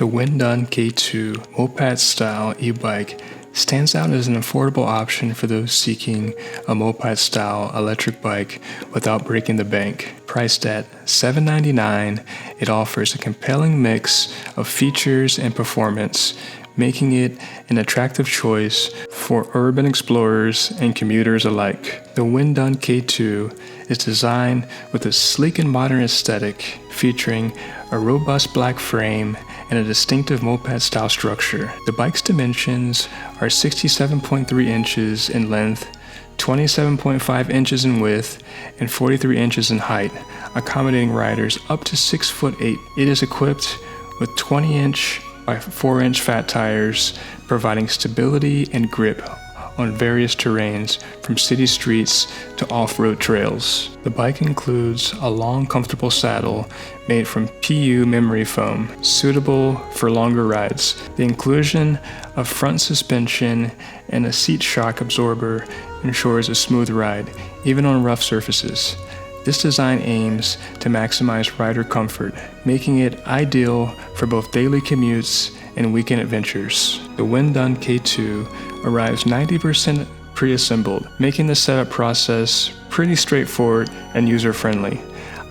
The Windone K2 moped-style e-bike stands out as an affordable option for those seeking a moped-style electric bike without breaking the bank. Priced at $799, it offers a compelling mix of features and performance, making it an attractive choice for urban explorers and commuters alike. The Windone K2 is designed with a sleek and modern aesthetic, featuring a robust black frame and a distinctive moped-style structure. The bike's dimensions are 67.3 inches in length, 27.5 inches in width, and 43 inches in height, accommodating riders up to 6'8". It is equipped with 20-inch by 4-inch fat tires, providing stability and grip on various terrains from city streets to off-road trails. The bike includes a long, comfortable saddle made from PU memory foam, suitable for longer rides. The inclusion of front suspension and a seat shock absorber ensures a smooth ride, even on rough surfaces. This design aims to maximize rider comfort, making it ideal for both daily commutes and weekend adventures. The Windone K2 arrives 90% pre-assembled, making the setup process pretty straightforward and user-friendly.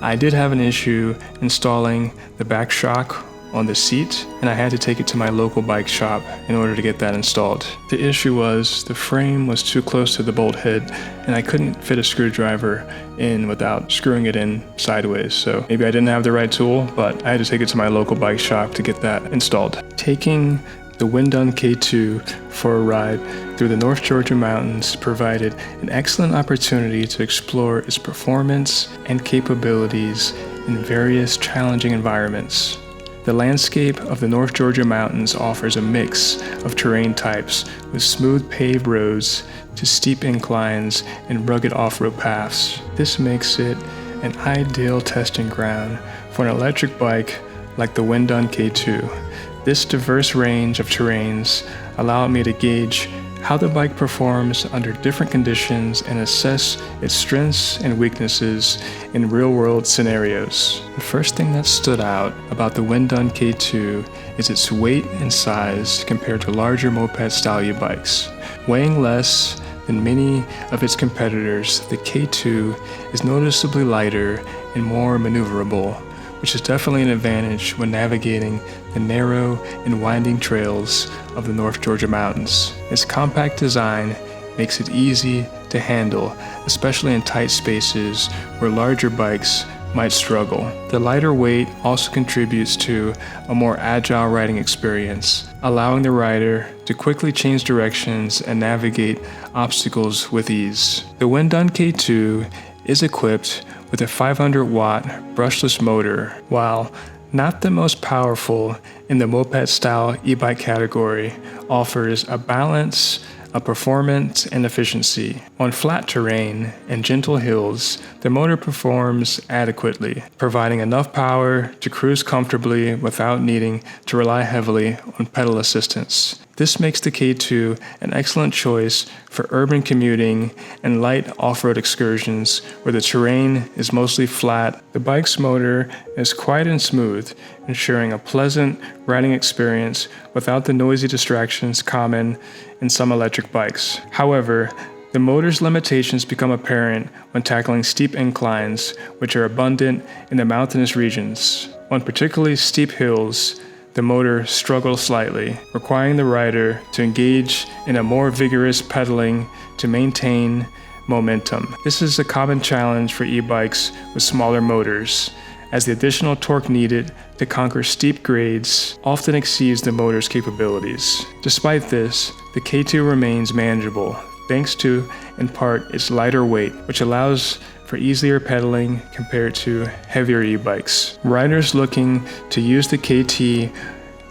I did have an issue installing the back shock on the seat, and I had to take it to my local bike shop in order to get that installed. The issue was the frame was too close to the bolt head, and I couldn't fit a screwdriver in without screwing it in sideways. So maybe I didn't have the right tool, but I had to take it to my local bike shop to get that installed. Taking the Windone K2 for a ride through the North Georgia mountains provided an excellent opportunity to explore its performance and capabilities in various challenging environments. The landscape of the North Georgia mountains offers a mix of terrain types, with smooth paved roads to steep inclines and rugged off-road paths. This makes it an ideal testing ground for an electric bike like the Windone K2. This diverse range of terrains allowed me to gauge how the bike performs under different conditions and assess its strengths and weaknesses in real-world scenarios. The first thing that stood out about the Windone K2 is its weight and size compared to larger moped-style e-bikes. Weighing less than many of its competitors, the K2 is noticeably lighter and more maneuverable, which is definitely an advantage when navigating the narrow and winding trails of the North Georgia mountains. Its compact design makes it easy to handle, especially in tight spaces where larger bikes might struggle. The lighter weight also contributes to a more agile riding experience, allowing the rider to quickly change directions and navigate obstacles with ease. The Windone K2 is equipped with a 500-watt brushless motor. While not the most powerful in the moped-style e-bike category, offers a balance of performance and efficiency. On flat terrain and gentle hills, the motor performs adequately, providing enough power to cruise comfortably without needing to rely heavily on pedal assistance. This makes the K2 an excellent choice for urban commuting and light off-road excursions where the terrain is mostly flat. The bike's motor is quiet and smooth, ensuring a pleasant riding experience without the noisy distractions common in some electric bikes. However, the motor's limitations become apparent when tackling steep inclines, which are abundant in the mountainous regions. On particularly steep hills, the motor struggles slightly, requiring the rider to engage in a more vigorous pedaling to maintain momentum. This is a common challenge for e-bikes with smaller motors, as the additional torque needed to conquer steep grades often exceeds the motor's capabilities. Despite this, the K2 remains manageable, thanks to, in part, its lighter weight, which allows for easier pedaling compared to heavier e-bikes. Riders looking to use the KT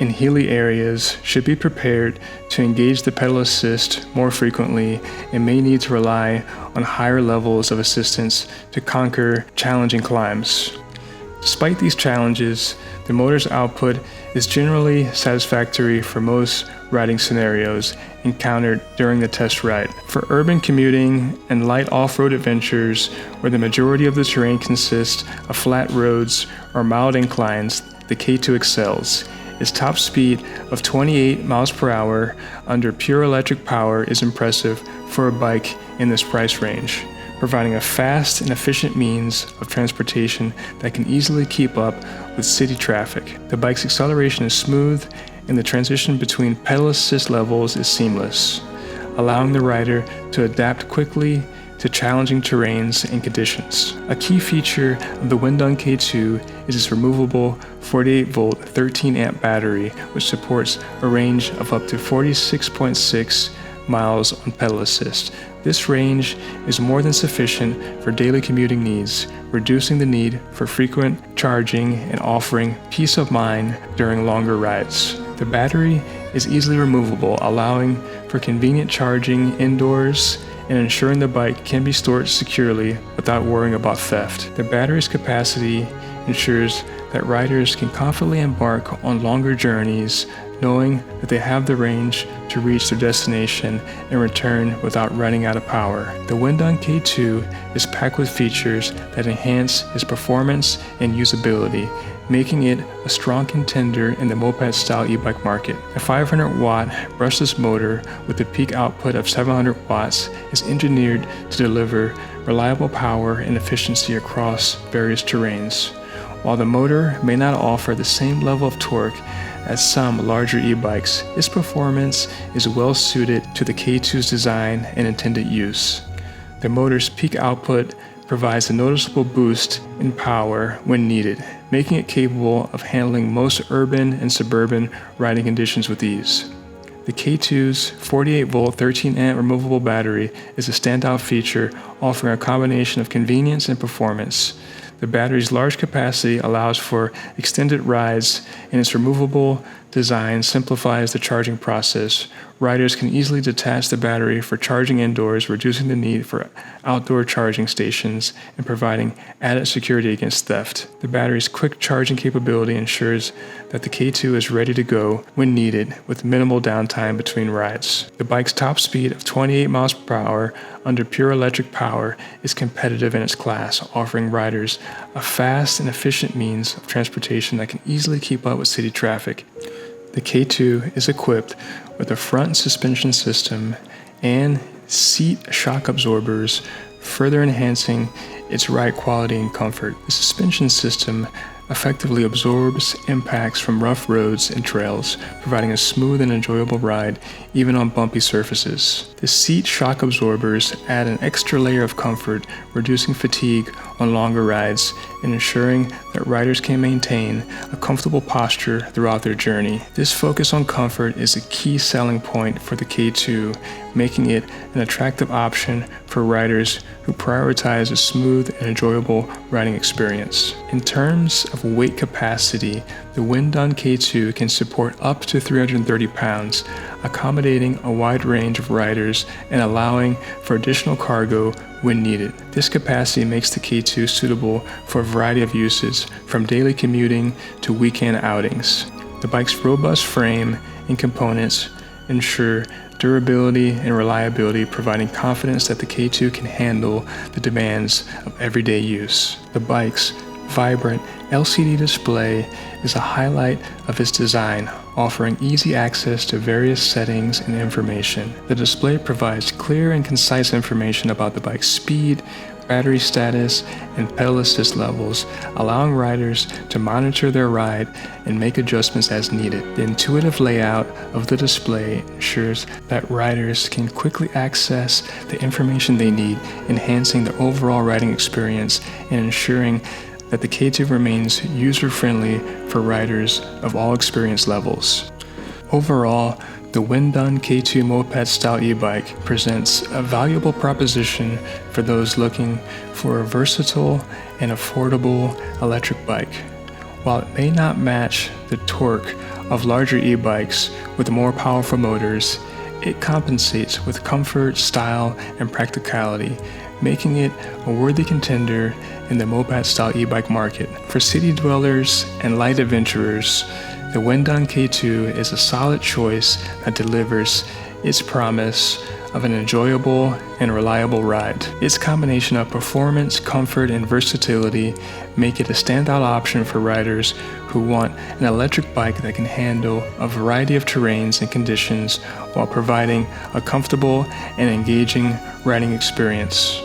in hilly areas should be prepared to engage the pedal assist more frequently and may need to rely on higher levels of assistance to conquer challenging climbs. Despite these challenges, the motor's output is generally satisfactory for most riding scenarios encountered during the test ride. For urban commuting and light off-road adventures where the majority of the terrain consists of flat roads or mild inclines, the K2 excels. Its top speed of 28 miles per hour under pure electric power is impressive for a bike in this price range, providing a fast and efficient means of transportation that can easily keep up with city traffic. The bike's acceleration is smooth, and the transition between pedal assist levels is seamless, allowing the rider to adapt quickly to challenging terrains and conditions. A key feature of the Windone K2 is its removable 48-volt 13-amp battery, which supports a range of up to 46.6 miles on pedal assist. This range is more than sufficient for daily commuting needs, reducing the need for frequent charging and offering peace of mind during longer rides. The battery is easily removable, allowing for convenient charging indoors and ensuring the bike can be stored securely without worrying about theft. The battery's capacity ensures that riders can confidently embark on longer journeys, knowing that they have the range to reach their destination and return without running out of power. The Windone K2 is packed with features that enhance its performance and usability, making it a strong contender in the moped-style e-bike market. A 500-watt brushless motor with a peak output of 700 watts is engineered to deliver reliable power and efficiency across various terrains. While the motor may not offer the same level of torque as some larger e-bikes, its performance is well suited to the K2's design and intended use. The motor's peak output provides a noticeable boost in power when needed, making it capable of handling most urban and suburban riding conditions with ease. The K2's 48-volt 13-amp removable battery is a standout feature, offering a combination of convenience and performance. The battery's large capacity allows for extended rides, and its removable design simplifies the charging process. Riders can easily detach the battery for charging indoors, reducing the need for outdoor charging stations and providing added security against theft. The battery's quick charging capability ensures that the K2 is ready to go when needed, with minimal downtime between rides. The bike's top speed of 28 miles per hour under pure electric power is competitive in its class, offering riders a fast and efficient means of transportation that can easily keep up with city traffic. The K2 is equipped with a front suspension system and seat shock absorbers, further enhancing its ride quality and comfort. The suspension system effectively absorbs impacts from rough roads and trails, providing a smooth and enjoyable ride even on bumpy surfaces. The seat shock absorbers add an extra layer of comfort, reducing fatigue on longer rides and ensuring that riders can maintain a comfortable posture throughout their journey. This focus on comfort is a key selling point for the K2, making it an attractive option for riders who prioritize a smooth and enjoyable riding experience. In terms of weight capacity, the Windone K2 can support up to 330 pounds, accommodating a wide range of riders and allowing for additional cargo when needed. This capacity makes the K2 suitable for a variety of uses, from daily commuting to weekend outings. The bike's robust frame and components ensure durability and reliability, providing confidence that the K2 can handle the demands of everyday use. The bike's vibrant LCD display is a highlight of its design, offering easy access to various settings and information. The display provides clear and concise information about the bike's speed, battery status, and pedal assist levels, allowing riders to monitor their ride and make adjustments as needed. The intuitive layout of the display ensures that riders can quickly access the information they need, enhancing the overall riding experience and ensuring that the K2 remains user-friendly for riders of all experience levels. Overall, the Windone K2 moped-style e-bike presents a valuable proposition for those looking for a versatile and affordable electric bike. While it may not match the torque of larger e-bikes with more powerful motors, it compensates with comfort, style, and practicality, making it a worthy contender in the moped-style e-bike market. For city dwellers and light adventurers, The Windone K2 is a solid choice that delivers its promise of an enjoyable and reliable ride. Its combination of performance, comfort, and versatility make it a standout option for riders who want an electric bike that can handle a variety of terrains and conditions while providing a comfortable and engaging riding experience.